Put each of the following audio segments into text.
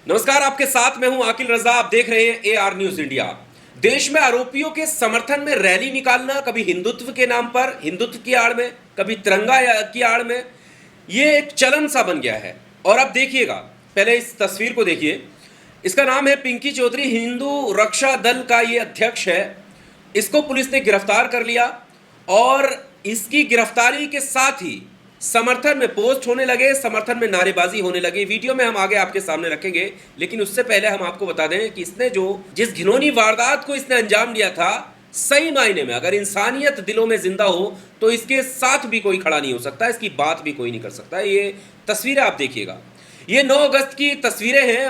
नमस्कार, आपके साथ मैं हूं आकिल रजा। आप देख रहे हैं AR न्यूज इंडिया। देश में आरोपियों के समर्थन में रैली निकालना, कभी हिंदुत्व के नाम पर, हिंदुत्व की आड़ में, कभी तिरंगा की आड़ में, ये एक चलन सा बन गया है। और अब देखिएगा, पहले इस तस्वीर को देखिए। इसका नाम है पिंकी चौधरी, हिंदू रक्षा दल का ये अध्यक्ष है। इसको पुलिस ने गिरफ्तार कर लिया और इसकी गिरफ्तारी के साथ ही समर्थन में पोस्ट होने लगे, समर्थन में नारेबाजी होने लगी। वीडियो में हम आगे आपके सामने रखेंगे, लेकिन उससे पहले हम आपको बता दें कि इसने जिस घिनौनी वारदात को इसने अंजाम दिया था, सही मायने में अगर इंसानियत दिलों में जिंदा हो तो इसके साथ भी कोई खड़ा नहीं हो सकता, इसकी बात भी कोई नहीं कर सकता। ये तस्वीरें आप देखिएगा, ये 9 अगस्त की तस्वीरें हैं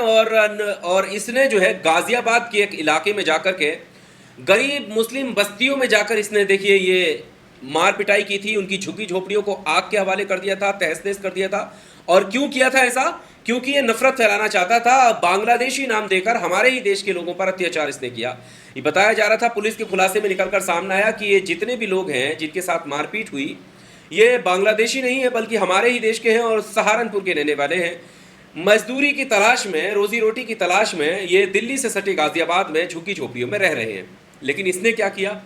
और इसने जो है गाजियाबाद के एक इलाके में जाकर के गरीब मुस्लिम बस्तियों में जाकर इसने देखिए ये मार पिटाई की थी। उनकी झुग्गी झोपड़ियों को आग के हवाले कर दिया था, तहस नहस कर दिया था। और क्यों किया था ऐसा? क्योंकि ये नफरत फैलाना चाहता था। बांग्लादेशी नाम देकर हमारे ही देश के लोगों पर अत्याचार इसने किया। ये बताया जा रहा था, पुलिस के खुलासे में निकलकर सामने आया कि ये जितने भी लोग हैं जिनके साथ मारपीट हुई, ये बांग्लादेशी नहीं है बल्कि हमारे ही देश के हैं और सहारनपुर के रहने वाले हैं। मजदूरी की तलाश में, रोजी रोटी की तलाश में ये दिल्ली से सटे गाजियाबाद में झुग्गी झोपड़ियों में रह रहे हैं। लेकिन इसने क्या किया?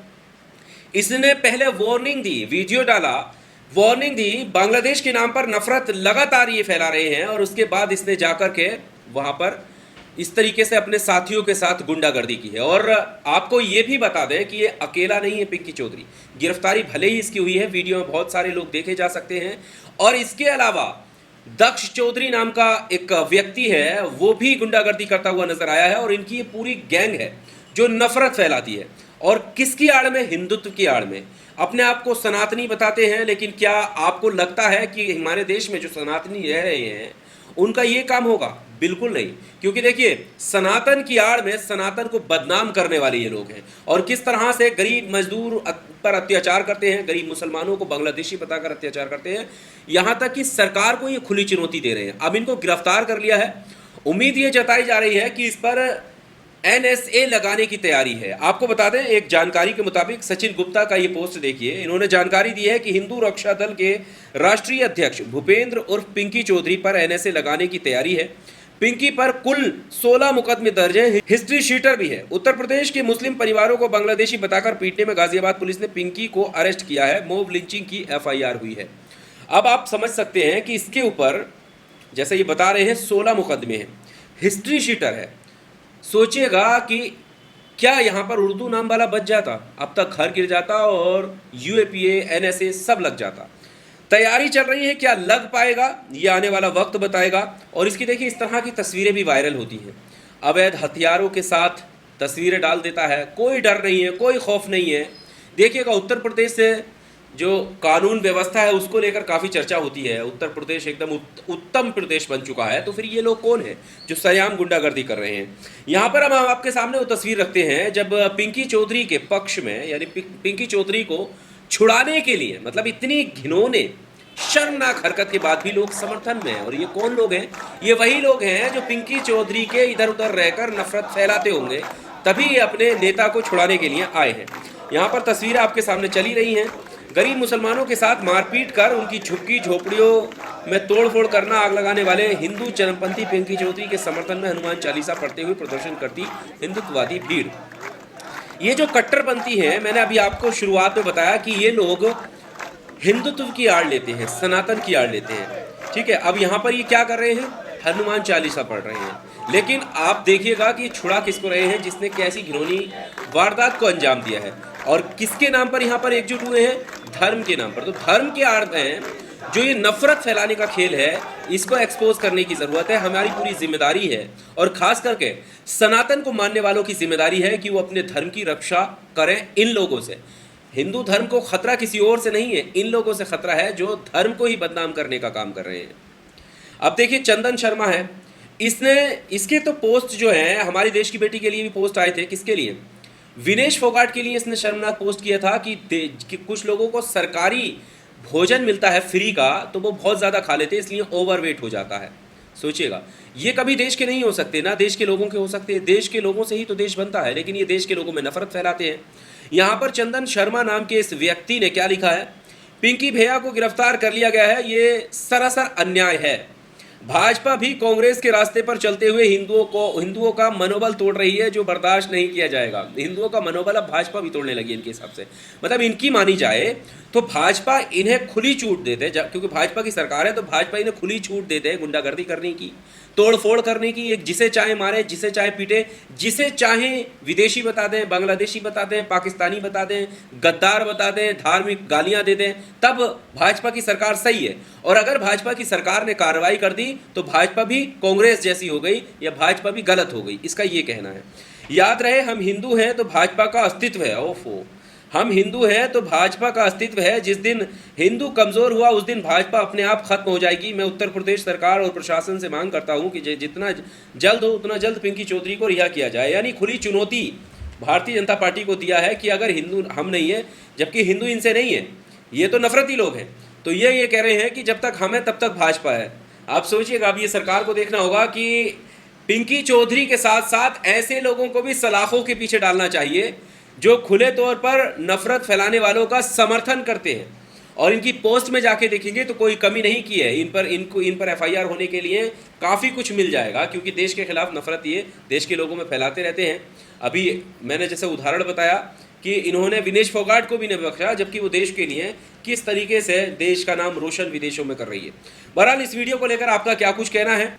इसने पहले वार्निंग दी, वीडियो डाला, वार्निंग दी, बांग्लादेश के नाम पर नफरत लगातार ये फैला रहे हैं। और उसके बाद इसने जाकर के वहां पर इस तरीके से अपने साथियों के साथ गुंडागर्दी की है। और आपको ये भी बता दें कि ये अकेला नहीं है पिंकी चौधरी। गिरफ्तारी भले ही इसकी हुई है, वीडियो में बहुत सारे लोग देखे जा सकते हैं। और इसके अलावा दक्ष चौधरी नाम का एक व्यक्ति है, वो भी गुंडागर्दी करता हुआ नजर आया है। और इनकी ये पूरी गैंग है जो नफरत फैलाती है। और किसकी आड़ में? हिंदुत्व की आड़ में। अपने आप को सनातनी बताते हैं, लेकिन क्या आपको लगता है कि हमारे देश में जो सनातनी रह रहे हैं उनका ये काम होगा? बिल्कुल नहीं। क्योंकि देखिए, सनातन की आड़ में सनातन को बदनाम करने वाले ये लोग हैं। और किस तरह से गरीब मजदूर पर अत्याचार करते हैं, गरीब मुसलमानों को बांग्लादेशी बताकर अत्याचार करते हैं। यहाँ तक कि सरकार को ये खुली चुनौती दे रहे हैं। अब इनको गिरफ्तार कर लिया है। उम्मीद ये जताई जा रही है कि इस पर NSA लगाने की तैयारी है। आपको बता दें, एक जानकारी के मुताबिक सचिन गुप्ता का ये पोस्ट देखिए। इन्होंने जानकारी दी है कि हिंदू रक्षा दल के राष्ट्रीय अध्यक्ष भूपेंद्र उर्फ पिंकी चौधरी पर NSA लगाने की तैयारी है। पिंकी पर कुल 16 मुकदमे दर्ज हैं, हिस्ट्री शीटर भी है। उत्तर प्रदेश के मुस्लिम परिवारों को बांग्लादेशी बताकर पीटने में गाजियाबाद पुलिस ने पिंकी को अरेस्ट किया है। मॉब लिंचिंग की FIR हुई है। अब आप समझ सकते हैं कि इसके ऊपर, जैसे ये बता रहे हैं, 16 मुकदमे हैं, हिस्ट्री शीटर है। सोचिएगा कि क्या यहाँ पर उर्दू नाम वाला बच जाता, अब तक घर गिर जाता और UAPA NSA सब लग जाता। तैयारी चल रही है, क्या लग पाएगा ये आने वाला वक्त बताएगा। और इसकी देखिए, इस तरह की तस्वीरें भी वायरल होती हैं। अवैध हथियारों के साथ तस्वीरें डाल देता है, कोई डर नहीं है, कोई खौफ नहीं है। देखिएगा, उत्तर प्रदेश से जो कानून व्यवस्था है उसको लेकर काफ़ी चर्चा होती है। उत्तर प्रदेश एकदम उत्तम प्रदेश बन चुका है। तो फिर ये लोग कौन हैं जो सरेआम गुंडागर्दी कर रहे हैं? यहाँ पर हम आपके सामने वो तस्वीर रखते हैं जब पिंकी चौधरी के पक्ष में, यानी पिंकी चौधरी को छुड़ाने के लिए, मतलब इतनी घिनौने शर्मनाक हरकत के बाद भी लोग समर्थन में हैं। और ये कौन लोग हैं? ये वही लोग हैं जो पिंकी चौधरी के इधर उधर रहकर नफरत फैलाते होंगे, तभी ये अपने नेता को छुड़ाने के लिए आए हैं। यहाँ पर तस्वीरें आपके सामने चली रही हैं। गरीब मुसलमानों के साथ मारपीट कर उनकी झुग्गी झोपड़ियों में तोड़फोड़ करना, आग लगाने वाले हिंदू चरमपंथी पिंकी चौधरी के समर्थन में हनुमान चालीसा पढ़ते हुए प्रदर्शन करती हिंदुत्ववादी भीड़। ये जो कट्टरपंथी हैं, मैंने अभी आपको शुरुआत में बताया कि ये लोग हिंदुत्व की आड़ लेते हैं, सनातन की आड़ लेते हैं। ठीक है, अब यहाँ पर ये क्या कर रहे हैं? हनुमान चालीसा पढ़ रहे हैं। लेकिन आप देखिएगा कि छुड़ा किसको रहे हैं, जिसने कैसी घिनौनी वारदात को अंजाम दिया है। और किसके नाम पर यहाँ पर एकजुट हुए हैं? धर्म के नाम पर। तो धर्म के आड़ में जो ये नफरत फैलाने का खेल है, इसको एक्सपोज करने की ज़रूरत है। हमारी पूरी जिम्मेदारी है, और ख़ास करके सनातन को मानने वालों की जिम्मेदारी है कि वो अपने धर्म की रक्षा करें इन लोगों से। हिंदू धर्म को खतरा किसी और से नहीं है, इन लोगों से खतरा है जो धर्म को ही बदनाम करने का काम कर रहे हैं। अब देखिए, चंदन शर्मा है, इसके तो पोस्ट जो है हमारी देश की बेटी के लिए भी पोस्ट आए थे। किसके लिए? विनेश फोगाट के लिए इसने शर्मनाक पोस्ट किया था कि कुछ लोगों को सरकारी भोजन मिलता है फ्री का, तो वो बहुत ज़्यादा खा लेते हैं, इसलिए ओवरवेट हो जाता है। सोचिएगा, ये कभी देश के नहीं हो सकते, ना देश के लोगों के हो सकते। देश के लोगों से ही तो देश बनता है, लेकिन ये देश के लोगों में नफरत फैलाते हैं। यहाँ पर चंदन शर्मा नाम के इस व्यक्ति ने क्या लिखा है? पिंकी भैया को गिरफ्तार कर लिया गया है, ये सरासर अन्याय है। भाजपा भी कांग्रेस के रास्ते पर चलते हुए हिंदुओं का मनोबल तोड़ रही है, जो बर्दाश्त नहीं किया जाएगा। हिंदुओं का मनोबल अब भाजपा भी तोड़ने लगी है इनके हिसाब से। मतलब इनकी मानी जाए तो भाजपा इन्हें खुली छूट देते हैं, क्योंकि भाजपा की सरकार है तो भाजपा इन्हें खुली छूट देते हैं गुंडागर्दी करने की, तोड़फोड़ करने की। एक जिसे चाहे मारे, जिसे चाहे पीटे, जिसे चाहे विदेशी बता दें, बांग्लादेशी बता दें, पाकिस्तानी बता दें, गद्दार बता दें, धार्मिक गालियां दे दें, तब भाजपा की सरकार सही है। और अगर भाजपा की सरकार ने कार्रवाई कर दी तो भाजपा भी कांग्रेस जैसी हो गई या भाजपा भी गलत हो गई, इसका ये कहना है। याद रहे, हम हिंदू हैं तो भाजपा का अस्तित्व है। ओफो, हम हिंदू हैं तो भाजपा का अस्तित्व है। जिस दिन हिंदू कमजोर हुआ उस दिन भाजपा अपने आप खत्म हो जाएगी। मैं उत्तर प्रदेश सरकार और प्रशासन से मांग करता हूं कि जितना जल्द हो उतना जल्द पिंकी चौधरी को रिहा किया जाए। यानी खुली चुनौती भारतीय जनता पार्टी को दिया है कि अगर हिंदू हम नहीं है, जबकि हिंदू इनसे नहीं है, ये तो नफरती लोग हैं, तो ये कह रहे हैं कि जब तक हम हैं तब तक भाजपा है। आप सोचिएगा, अब ये सरकार को देखना होगा कि पिंकी चौधरी के साथ साथ ऐसे लोगों को भी सलाखों के पीछे डालना चाहिए जो खुले तौर पर नफरत फैलाने वालों का समर्थन करते हैं। और इनकी पोस्ट में जाके देखेंगे तो कोई कमी नहीं की है। इन पर एफआईआर होने के लिए काफ़ी कुछ मिल जाएगा, क्योंकि देश के खिलाफ नफरत ये देश के लोगों में फैलाते रहते हैं। अभी मैंने जैसे उदाहरण बताया कि इन्होंने विनेश फोगाट को भी नहीं बख्शा, जबकि वो देश के लिए किस तरीके से देश का नाम रोशन विदेशों में कर रही है। बहरहाल इस वीडियो को लेकर आपका क्या कुछ कहना है?